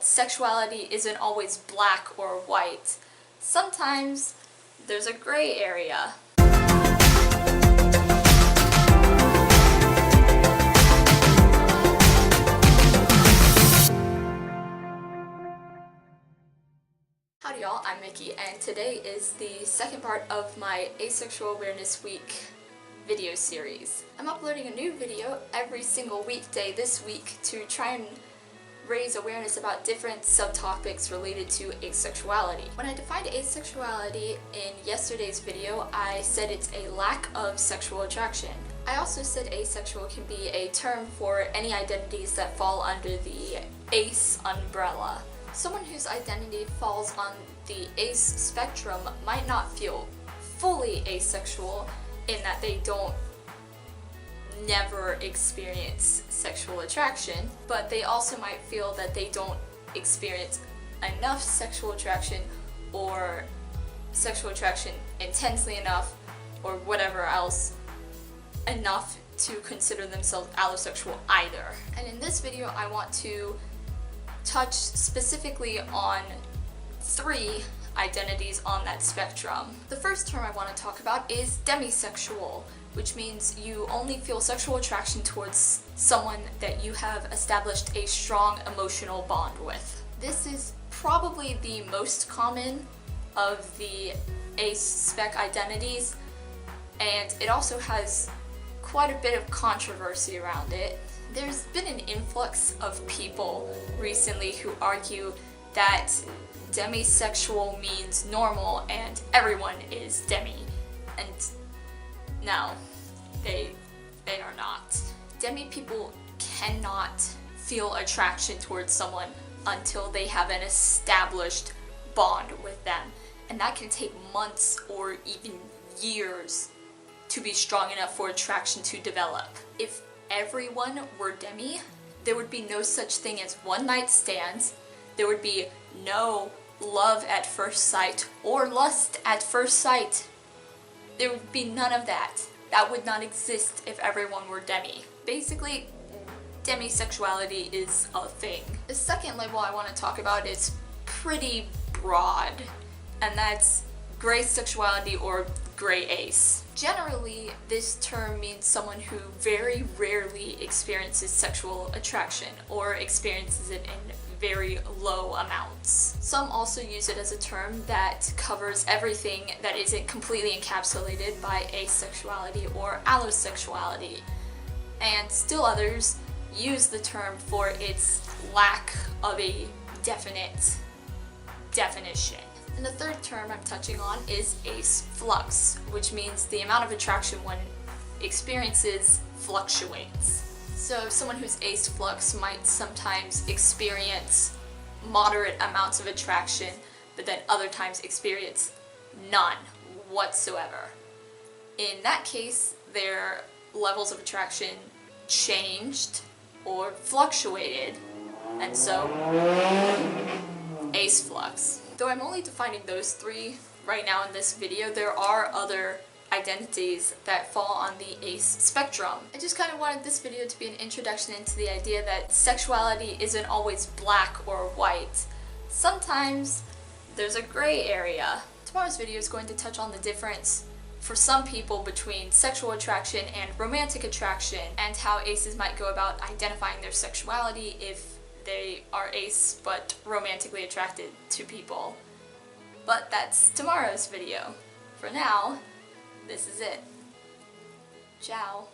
Sexuality isn't always black or white. Sometimes there's a gray area. Howdy y'all, I'm Mickey, and today is the second part of my Asexual Awareness Week video series. I'm uploading a new video every single weekday this week to try and raise awareness about different subtopics related to asexuality. When I defined asexuality in yesterday's video, I said it's a lack of sexual attraction. I also said asexual can be a term for any identities that fall under the ace umbrella. Someone whose identity falls on the ace spectrum might not feel fully asexual in that they don't never experience sexual attraction, but they also might feel that they don't experience enough sexual attraction or sexual attraction intensely enough or whatever else enough to consider themselves allosexual either. And in this video I want to touch specifically on 3 identities on that spectrum. The first term I want to talk about is demi-sexual, which means you only feel sexual attraction towards someone that you have established a strong emotional bond with. This is probably the most common of the ace spec identities, and it also has quite a bit of controversy around it. There's been an influx of people recently who argue that demi-sexual means normal and everyone is demi, and no, they are not. Demi people cannot feel attraction towards someone until they have an established bond with them, and that can take months or even years to be strong enough for attraction to develop. If everyone were demi, there would be no such thing as one-night stands, there would be no love at first sight or lust at first sight. There would be none of that. That would not exist if everyone were demi. Basically, demisexuality is a thing. The second label I want to talk about is pretty broad, and that's gray sexuality or gray ace. Generally, this term means someone who very rarely experiences sexual attraction or experiences it in very low amounts. Some also use it as a term that covers everything that isn't completely encapsulated by asexuality or allosexuality. And still others use the term for its lack of a definite definition. And the third term I'm touching on is ace flux, which means the amount of attraction one experiences fluctuates. So someone who's ace flux might sometimes experience moderate amounts of attraction, but then other times experience none whatsoever. In that case, their levels of attraction changed or fluctuated, and so ace flux. Though I'm only defining those 3 right now in this video, there are other identities that fall on the ace spectrum. I just kind of wanted this video to be an introduction into the idea that sexuality isn't always black or white. Sometimes there's a gray area. Tomorrow's video is going to touch on the difference for some people between sexual attraction and romantic attraction, and how aces might go about identifying their sexuality if they are ace but romantically attracted to people. But that's tomorrow's video. For now, this is it. Ciao.